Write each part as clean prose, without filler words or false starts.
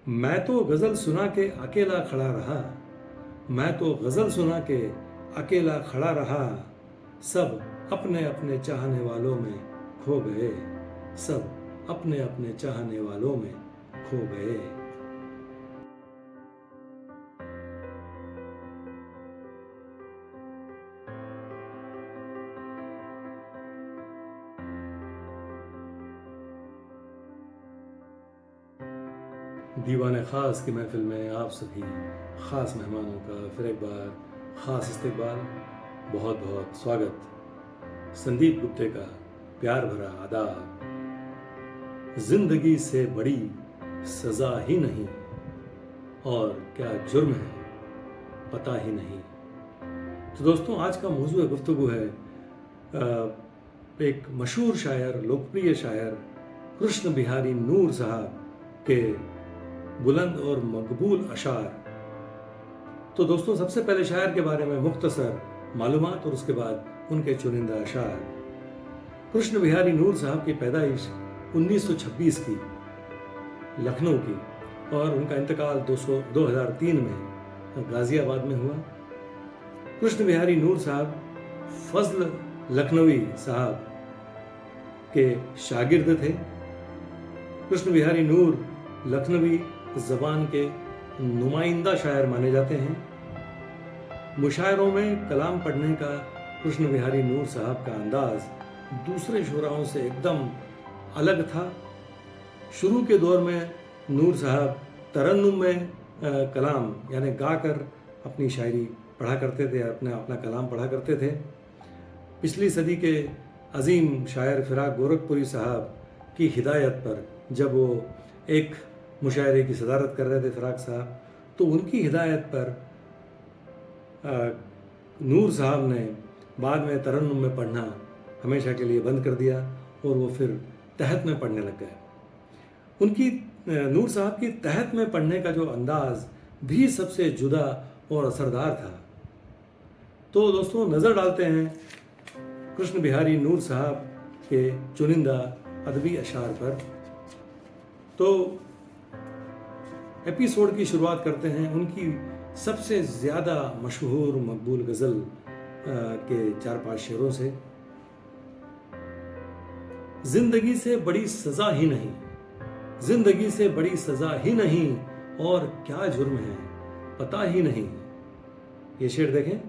मैं तो गजल सुना के अकेला खड़ा रहा। मैं तो गजल सुना के अकेला खड़ा रहा। सब अपने अपने चाहने वालों में खो गए। सब अपने अपने चाहने वालों में खो गए। दीवाने ख़ास की महफिल में आप सभी ख़ास मेहमानों का फिर एक बार ख़ास इस्तकबाल, बहुत बहुत स्वागत। संदीप गुप्ते का प्यार भरा आदाब। जिंदगी से बड़ी सज़ा ही नहीं, और क्या जुर्म है पता ही नहीं। तो दोस्तों, आज का मौजूद गुफ्तगू है एक मशहूर शायर, लोकप्रिय शायर कृष्ण बिहारी नूर साहब के बुलंद और मकबूल अशार। तो दोस्तों, सबसे पहले शायर के बारे में मुख्तसर मालूमात और उसके बाद उनके चुनिंदा अशार। कृष्ण बिहारी नूर साहब की पैदाइश 1926 की लखनऊ की, और उनका इंतकाल 2003 में गाजियाबाद में हुआ। कृष्ण बिहारी नूर साहब फजल लखनवी साहब के शागिर्द थे। कृष्ण बिहारी नूर लखनवी ज़बान के नुमाइंदा शायर माने जाते हैं। मुशायरों में कलाम पढ़ने का कृष्ण बिहारी नूर साहब का अंदाज दूसरे शुराओं से एकदम अलग था। शुरू के दौर में नूर साहब तरन्नुम में कलाम यानी गाकर अपनी शायरी पढ़ा करते थे, अपना कलाम पढ़ा करते थे। पिछली सदी के अजीम शायर फिराक गोरखपुरी साहब की हिदायत पर जब वो एक मुशायरे की सदारत कर रहे थे फिराक साहब, तो उनकी हिदायत पर नूर साहब ने बाद में तरन्नुम में पढ़ना हमेशा के लिए बंद कर दिया और वो फिर तहत में पढ़ने लग गए। उनकी नूर साहब की तहत में पढ़ने का जो अंदाज भी सबसे जुदा और असरदार था। तो दोस्तों, नज़र डालते हैं कृष्ण बिहारी नूर साहब के चुनिंदा अदबी अशार पर। तो एपिसोड की शुरुआत करते हैं उनकी सबसे ज़्यादा मशहूर मकबूल गज़ल के 4-5 शेरों से। जिंदगी से बड़ी सज़ा ही नहीं, जिंदगी से बड़ी सज़ा ही नहीं, और क्या जुर्म है पता ही नहीं। ये शेर देखें।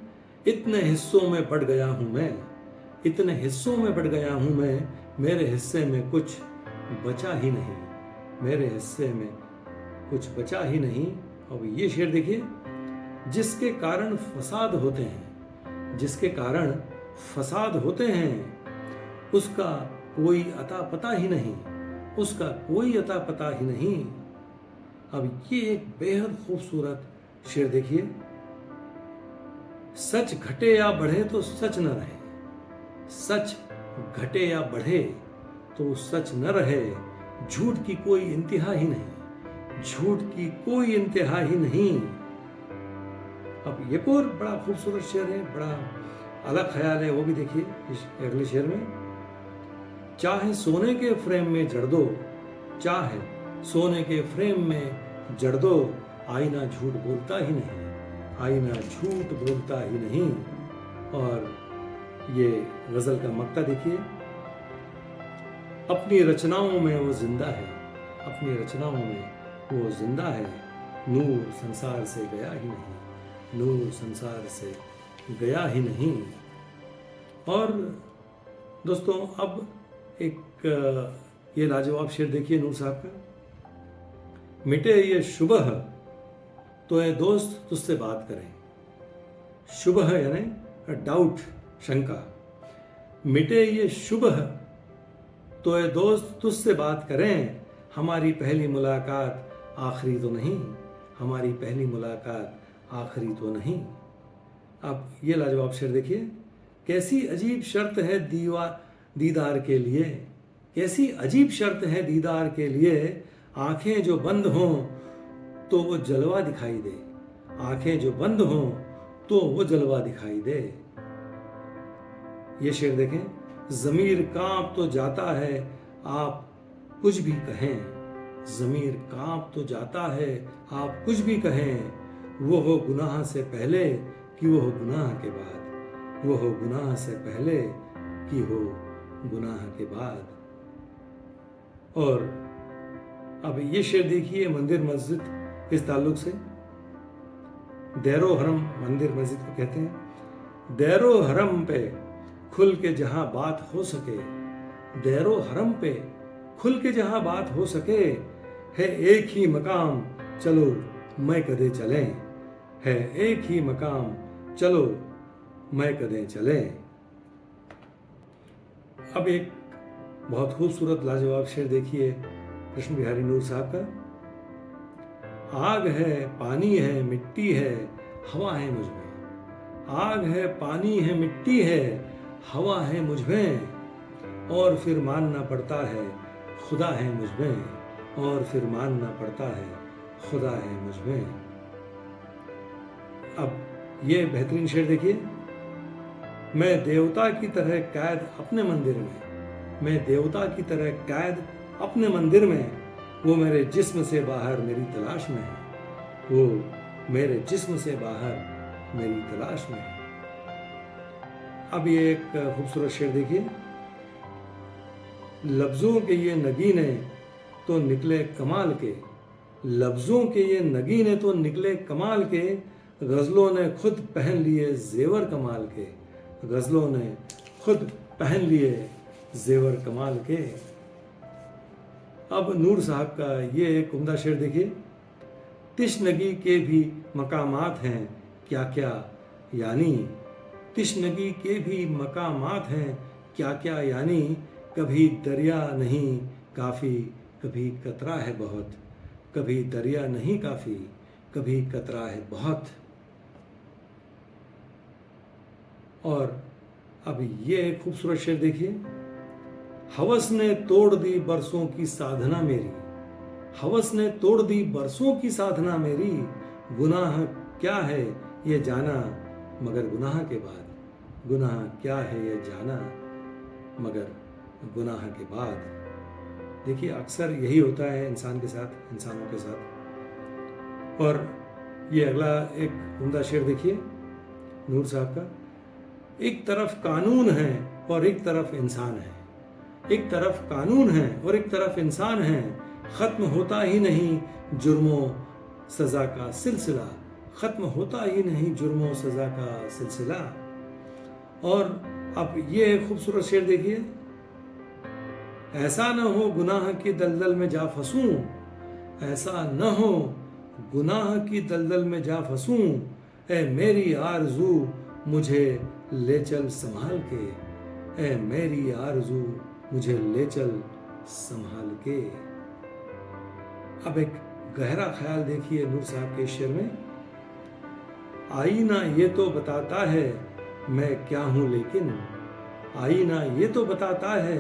इतने हिस्सों में बढ़ गया हूँ मैं, इतने हिस्सों में बढ़ गया हूँ मैं, मेरे हिस्से में कुछ बचा ही नहीं, मेरे हिस्से में कुछ बचा ही नहीं। अब ये शेर देखिए। जिसके कारण फसाद होते हैं, जिसके कारण फसाद होते हैं, उसका कोई अता पता ही नहीं, उसका कोई अता पता ही नहीं। अब ये एक बेहद खूबसूरत शेर देखिए। सच घटे या बढ़े तो सच न रहे, सच घटे या बढ़े तो सच न रहे, झूठ की कोई इंतहा ही नहीं, झूठ की कोई इंतहा ही नहीं। अब एक और बड़ा खूबसूरत शेर है, बड़ा अलग ख्याल है, वो भी देखिए इस अगले शेर में। चाहे सोने के फ्रेम में जड़ दो, चाहे सोने के फ्रेम में जड़ दो, आईना झूठ बोलता ही नहीं, आईना झूठ बोलता ही नहीं। और ये गजल का मक्ता देखिए। अपनी रचनाओं में वो जिंदा है, अपनी रचनाओं में वो जिंदा है, नूर संसार से गया ही नहीं, नूर संसार से गया ही नहीं। और दोस्तों, अब एक ये लाजवाब शेर देखिए नूर साहब का। मिटे ये शुबह तो ये दोस्त तुझसे बात करें, शुबह यानी डाउट, शंका। मिटे ये शुबह तो ये दोस्त तुझसे बात करें, हमारी पहली मुलाकात आखिरी तो नहीं, हमारी पहली मुलाकात आखिरी तो नहीं। अब ये लाजवाब शेर देखिए। कैसी अजीब शर्त है दीदार के लिए, कैसी अजीब शर्त है दीदार के लिए, आंखें जो बंद हों तो वो जलवा दिखाई दे, आंखें जो बंद हों तो वो जलवा दिखाई दे। ये शेर देखें। ज़मीर कांप तो जाता है आप कुछ भी कहें, ज़मीर कांप तो जाता है, आप कुछ भी कहें, वो हो गुनाह से पहले कि वो हो गुनाह के बाद, वो हो गुनाह से पहले कि हो गुनाह के बाद। और अब ये शेर देखिए मंदिर मस्जिद इस ताल्लुक से, दैरो हरम मंदिर मस्जिद को कहते हैं। दैरो हरम पे खुल के जहां बात हो सके, दैरो हरम पे खुल के जहां बात हो सके, है एक ही मकाम चलो मैं कदे चलें, है एक ही मकाम चलो मैं कदे चलें। अब एक बहुत खूबसूरत लाजवाब शेर देखिए कृष्ण बिहारी नूर साहब का। आग है, पानी है, मिट्टी है, हवा है मुझ में। आग है, पानी है, मिट्टी है, हवा है मुझ में, और फिर मानना पड़ता है खुदा है मुझ में, और फिर मानना पड़ता है खुदा है मुझ में। अब ये बेहतरीन शेर देखिए। मैं देवता की तरह कैद अपने मंदिर में, मैं देवता की तरह कैद अपने मंदिर में, वो मेरे जिस्म से बाहर मेरी तलाश में है, वो मेरे जिस्म से बाहर मेरी तलाश में है। अब ये एक खूबसूरत शेर देखिए। लफ्ज़ों के ये नगीने तो निकले कमाल के, लफ्ज़ों के ये नगीने तो निकले कमाल के, गज़लों ने खुद पहन लिए जेवर कमाल के, गज़लों ने खुद पहन लिए जेवर कमाल के। अब नूर साहब का ये एक उम्दा शेर देखिए। तिश्नगी के भी मकामात हैं क्या क्या यानी, तिश्नगी के भी मकामात हैं क्या क्या यानी, कभी दरिया नहीं काफ़ी कभी कतरा है बहुत, कभी दरिया नहीं काफ़ी कभी कतरा है बहुत। और अब ये एक खूबसूरत शेर देखिए। हवस ने तोड़ दी बरसों की साधना मेरी, हवस ने तोड़ दी बरसों की साधना मेरी, गुनाह क्या है ये जाना मगर गुनाह के बाद, गुनाह क्या है ये जाना मगर गुनाह के बाद। देखिए अक्सर यही होता है इंसान के साथ, इंसानों के साथ। और ये अगला एक उम्दा शेर देखिए नूर साहब का। एक तरफ कानून है और एक तरफ इंसान है, एक तरफ कानून है और एक तरफ इंसान है, खत्म होता ही नहीं जुर्मों सजा का सिलसिला, खत्म होता ही नहीं जुर्मों सजा का सिलसिला। और अब ये खूबसूरत शेर देखिए। ऐसा न हो गुनाह की दलदल में जा फंसूं, ऐसा न हो गुनाह की दलदल में जा फंसूं, ए मेरी आरज़ू मुझे ले चल संभाल के, ए मेरी आरज़ू मुझे ले चल संभाल के। अब एक गहरा ख्याल देखिए नूर साहब के शेर में। आईना ये तो बताता है मैं क्या हूं लेकिन, आईना ये तो बताता है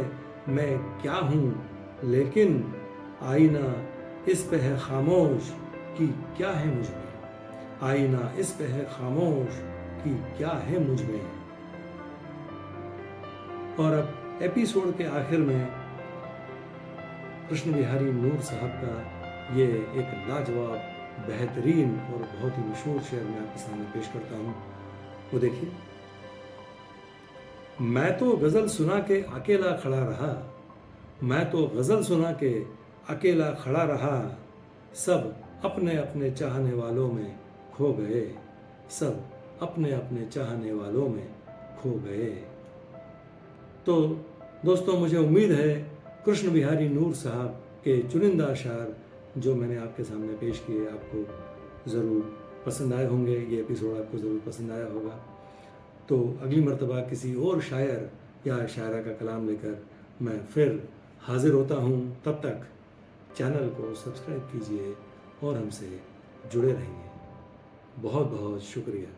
मैं क्या हूं लेकिन, आईना इस पे है खामोश कि क्या है मुझ में, आईना इस पे है खामोश कि क्या है मुझ में। और अब एपिसोड के आखिर में कृष्ण बिहारी नूर साहब का ये एक लाजवाब, बेहतरीन और बहुत ही मशहूर शेर मैं आपके सामने पेश करता हूँ। वो देखिए। मैं तो गज़ल सुना के अकेला खड़ा रहा, मैं तो गज़ल सुना के अकेला खड़ा रहा, सब अपने अपने चाहने वालों में खो गए, सब अपने अपने चाहने वालों में खो गए। तो दोस्तों मुझे उम्मीद है कृष्ण बिहारी नूर साहब के चुनिंदा अशार जो मैंने आपके सामने पेश किए आपको ज़रूर पसंद आए होंगे, ये एपिसोड आपको ज़रूर पसंद आया होगा। तो अगली मर्तबा किसी और शायर या शायरा का कलाम लेकर मैं फिर हाजिर होता हूँ। तब तक चैनल को सब्सक्राइब कीजिए और हमसे जुड़े रहिए। बहुत बहुत शुक्रिया।